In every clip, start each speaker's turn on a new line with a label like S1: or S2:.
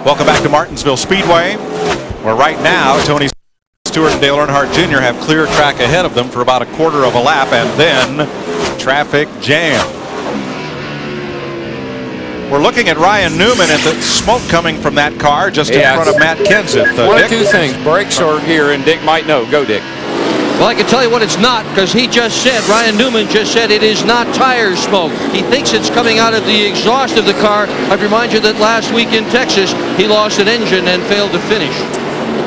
S1: Welcome back to Martinsville Speedway, where right now Tony Stewart and Dale Earnhardt Jr. have clear track ahead of them for about a quarter of a lap, and then traffic jam. We're looking at Ryan Newman and the smoke coming from that car just in front of Matt Kenseth.
S2: One of two things, brakes or gear, and Dick might know. Go, Dick.
S3: Well, I can tell you what it's not, because he just said, Ryan Newman just said it is not tire smoke. He thinks it's coming out of the exhaust of the car. I'd remind you that last week in Texas, he lost an engine and failed to finish.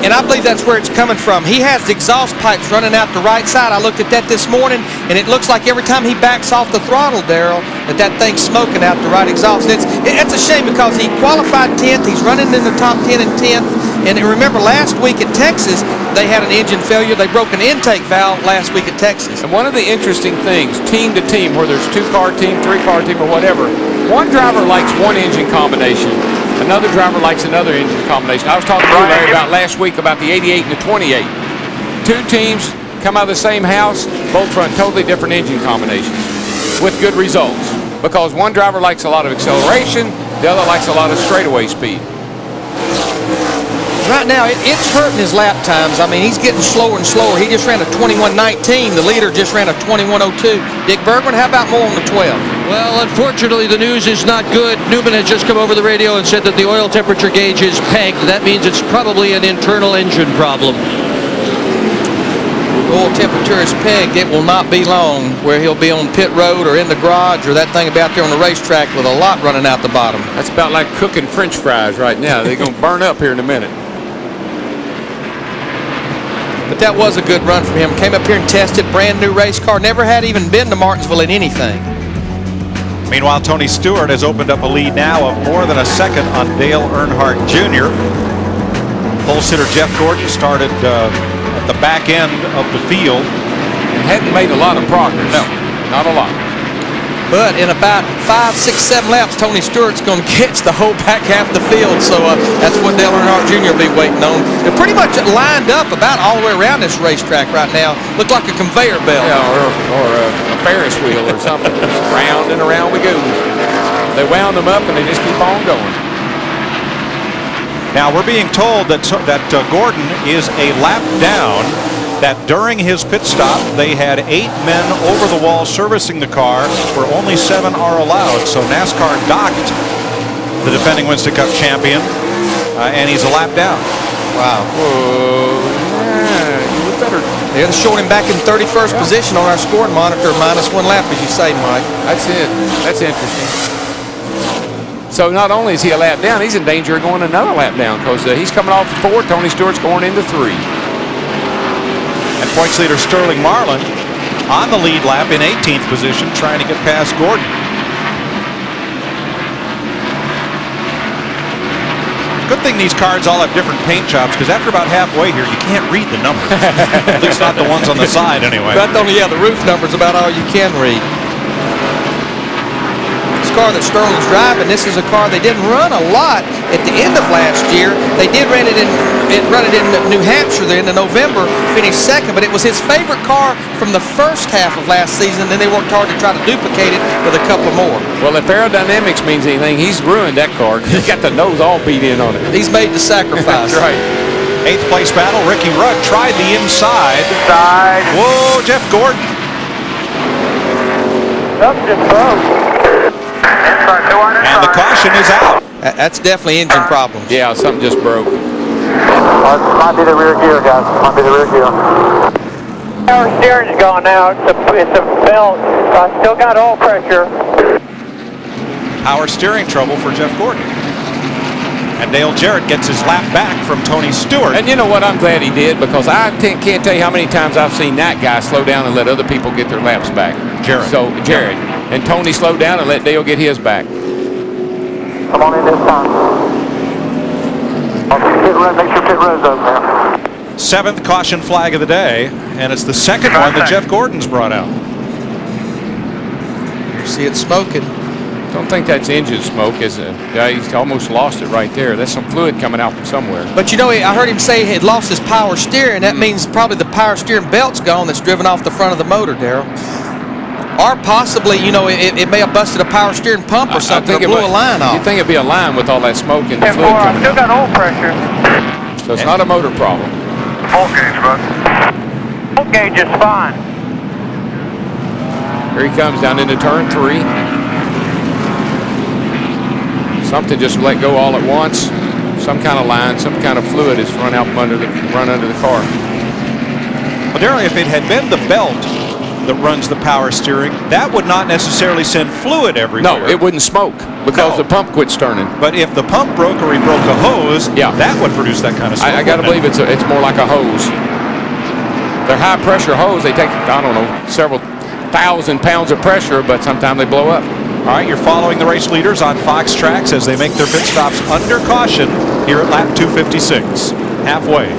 S4: And I believe that's where it's coming from. He has the exhaust pipes running out the right side. I looked at that this morning, and it looks like every time he backs off the throttle, Darrell, that thing's smoking out the right exhaust. And it's a shame because he qualified 10th. He's running in the top 10 and 10th. And remember, last week at Texas, they had an engine failure. They broke an intake valve last week at Texas.
S2: And one of the interesting things, team to team, where there's 2-car team, 3-car team, or whatever, one driver likes one engine combination. Another driver likes another engine combination. I was talking to you, Larry, about last week about the 88 and the 28. Two teams come out of the same house, both run totally different engine combinations with good results. Because one driver likes a lot of acceleration, the other likes a lot of straightaway speed.
S4: Right now, it's hurting his lap times. I mean, he's getting slower and slower. He just ran a 21:19. The leader just ran a 21:02. Dick Bergman, how about more on the 12?
S3: Well, unfortunately, the news is not good. Newman has just come over the radio and said that the oil temperature gauge is pegged. That means it's probably an internal engine problem.
S4: Oil temperature is pegged. It will not be long where he'll be on pit road or in the garage or that thing about there on the racetrack with a lot running out the bottom.
S2: That's about like cooking French fries right now. They're going to burn up here in a minute.
S4: But that was a good run from him. Came up here and tested, brand new race car. Never had even been to Martinsville in anything.
S1: Meanwhile, Tony Stewart has opened up a lead now of more than a second on Dale Earnhardt Jr. Pole sitter Jeff Gordon started at the back end of the field.
S2: And hadn't made a lot of progress.
S1: No,
S2: not a lot.
S4: But in about 5, 6, 7 laps, Tony Stewart's going to catch the whole back half of the field. So that's what Dale Earnhardt Jr. will be waiting on. They're pretty much lined up about all the way around this racetrack right now. Look like a conveyor belt.
S2: Yeah, or a Ferris wheel or something. Round and around we go. They wound them up and they just keep on going.
S1: Now we're being told that Gordon is a lap down. That during his pit stop, they had 8 men over the wall servicing the car, where only 7 are allowed. So NASCAR docked the defending Winston Cup champion, and he's a lap down.
S4: Wow.
S2: Whoa. Yeah, better.
S4: They're showing him back in 31st position on our scoring monitor, -1 lap, as you say, Mike.
S2: That's it. That's interesting. So not only is he a lap down, he's in danger of going another lap down because he's coming off 4. Tony Stewart's going into 3.
S1: And points leader Sterling Marlin on the lead lap in 18th position, trying to get past Gordon. Good thing these cards all have different paint jobs, because after about halfway here, you can't read the numbers. At least not the ones on the side, anyway.
S4: But yeah, the roof number's about all you can read. Car that Sterling's driving, this is a car they didn't run a lot at the end of last year. They did run it in New Hampshire there in November, finished 2nd, but it was his favorite car from the first half of last season. Then they worked hard to try to duplicate it with a couple more.
S2: Well, if aerodynamics means anything, he's ruined that car. He's got the nose all beat in on it.
S4: He's made the sacrifice.
S2: That's right.
S1: 8th place battle, Ricky Rudd tried the inside. Whoa, Jeff Gordon.
S5: Something just broke.
S1: And the caution is out.
S4: That's definitely engine problems.
S2: Yeah, something just broke.
S5: Might be the rear gear, guys. Might be the rear gear. Power steering's gone now. It's a belt. I still got oil pressure.
S1: Power steering trouble for Jeff Gordon. And Dale Jarrett gets his lap back from Tony Stewart.
S2: And you know what? I'm glad he did, because I can't tell you how many times I've seen that guy slow down and let other people get their laps back.
S1: Jarrett.
S2: So, Jarrett. And Tony slowed down and let Dale get his back.
S5: Come on in this time. Make sure pit road's open there.
S1: 7th caution flag of the day, and it's the 2nd one that Jeff Gordon's brought out.
S4: See it smoking.
S2: Don't think that's engine smoke, is it? Yeah, he's almost lost it right there. That's some fluid coming out from somewhere.
S4: But you know, I heard him say he had lost his power steering. That means probably the power steering belt's gone that's driven off the front of the motor, Darrell. Or possibly, you know, it may have busted a power steering pump or something, or blew a line off.
S2: You think it'd be a line with all that smoke and the fluid coming
S5: still
S2: out.
S5: got oil pressure.
S2: So it's not a motor problem.
S5: Full gauge, bud. Full gauge is fine.
S2: Here he comes down into turn 3. Something just let go all at once. Some kind of line, some kind of fluid is run under the car.
S1: Well, Darryl, if it had been the belt that runs the power steering, that would not necessarily send fluid everywhere.
S2: No, it wouldn't smoke because the pump quits turning.
S1: But if the pump broke or he broke a hose, that would produce that kind of smoke.
S2: I got to believe it's more like a hose. They're high pressure hose. They take, I don't know, several thousand pounds of pressure, but sometimes they blow up.
S1: All right, you're following the race leaders on Fox Tracks as they make their pit stops under caution here at lap 256, halfway.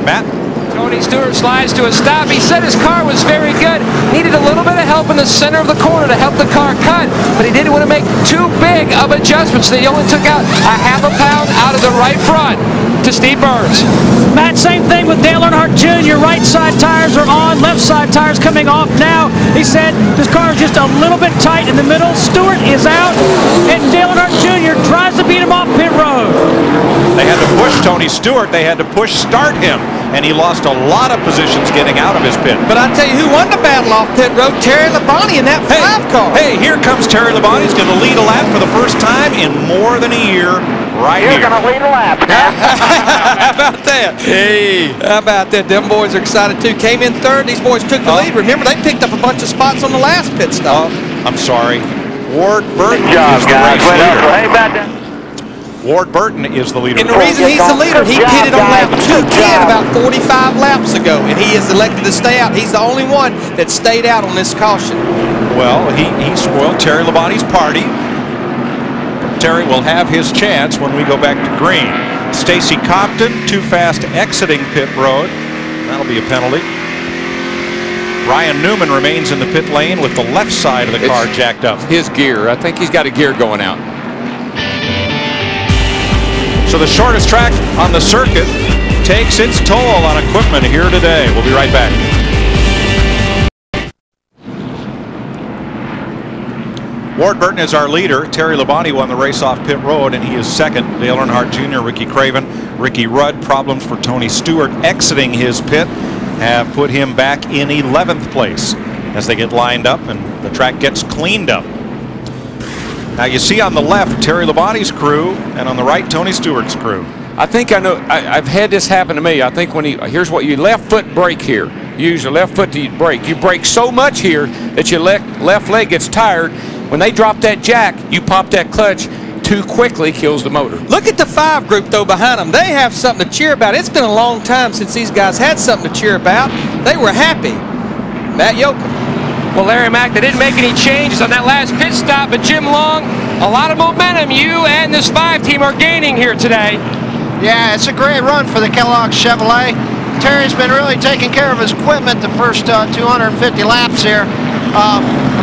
S1: Matt?
S6: Tony Stewart slides to a stop. He said his car was very good. Needed a little bit of help in the center of the corner to help the car cut, but he didn't want to make too big of adjustments. They only took out a half a pound out of the right front to Steve Burns.
S7: Matt, same thing with Dale Earnhardt Jr. Right side tires are on, left side tires coming off now. He said this car is just a little bit tight in the middle. Stewart is out, and Dale Earnhardt Jr. tries to beat him off pit road.
S1: They had to push Tony Stewart. They had to push start him, and he lost a lot of positions getting out of his pit.
S4: But I tell you who won the battle off pit road, Terry Labonte in that 5 car.
S1: Hey, here comes Terry Labonte. He's going to lead a lap for the first time in more than a year right here.
S5: You're going to lead a lap.
S4: How about that?
S1: Hey.
S4: How about that? Them boys are excited too. Came in third. These boys took the lead. Remember, they picked up a bunch of spots on the last pit stop.
S1: I'm sorry. Ward Burton
S5: Good job,
S1: is the
S5: guys.
S1: race leader.
S5: Hey, back down.
S1: Ward Burton is the leader.
S4: And the reason he's the leader, he pitted on lap 210 about 45 laps ago, and he is elected to stay out. He's the only one that stayed out on this caution.
S1: Well, he spoiled Terry Labonte's party. Terry will have his chance when we go back to green. Stacy Compton, too fast exiting pit road. That'll be a penalty. Ryan Newman remains in the pit lane with the left side of the car jacked up.
S2: His gear. I think he's got a gear going out.
S1: So the shortest track on the circuit takes its toll on equipment here today. We'll be right back. Ward Burton is our leader. Terry Labonte won the race off pit road, and he is second. Dale Earnhardt Jr., Ricky Craven, Ricky Rudd. Problems for Tony Stewart exiting his pit have put him back in 11th place as they get lined up and the track gets cleaned up. Now you see on the left Terry Labonte's crew, and on the right Tony Stewart's crew.
S2: I think I know. I've had this happen to me. I think when here's what you left foot brake here. You use your left foot to brake. You brake so much here that your left leg gets tired. When they drop that jack, you pop that clutch too quickly, kills the motor.
S4: Look at the 5 group though behind them. They have something to cheer about. It's been a long time since these guys had something to cheer about. They were happy. Matt Yoakum.
S6: Well, Larry Mack, they didn't make any changes on that last pit stop, but Jim Long, a lot of momentum you and this 5 team are gaining here today.
S8: Yeah, it's a great run for the Kellogg Chevrolet. Terry's been really taking care of his equipment the first 250 laps here.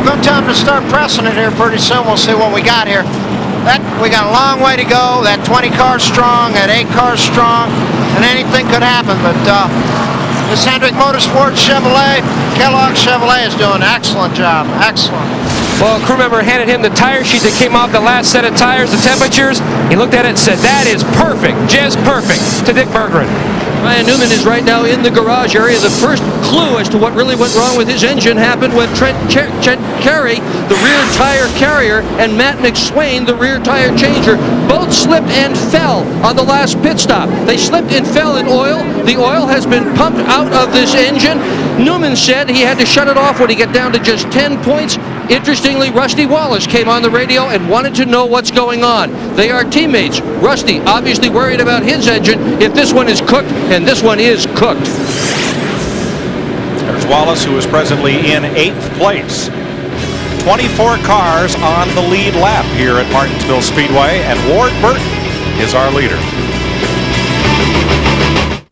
S8: Good time to start pressing it here pretty soon. We'll see what we got here. We got a long way to go. That 20 car's strong, that 8 car's strong, and anything could happen. But this Hendrick Motorsports Chevrolet, Kellogg Chevrolet is doing an excellent job. Excellent.
S6: Well, a crew member handed him the tire sheet that came off the last set of tires, the temperatures. He looked at it and said, "That is perfect, just perfect," to Dick Berggren.
S3: Ryan Newman is right now in the garage area. The first clue as to what really went wrong with his engine happened when Trent Carey, the rear tire carrier, and Matt McSwain, the rear tire changer, both slipped and fell on the last pit stop. They slipped and fell in oil. The oil has been pumped out of this engine. Newman said he had to shut it off when he got down to just 10 points. Interestingly, Rusty Wallace came on the radio and wanted to know what's going on. They are teammates. Rusty obviously worried about his engine if this one is cooked, and this one is cooked.
S1: There's Wallace, who is presently in 8th place. 24 cars on the lead lap here at Martinsville Speedway, and Ward Burton is our leader.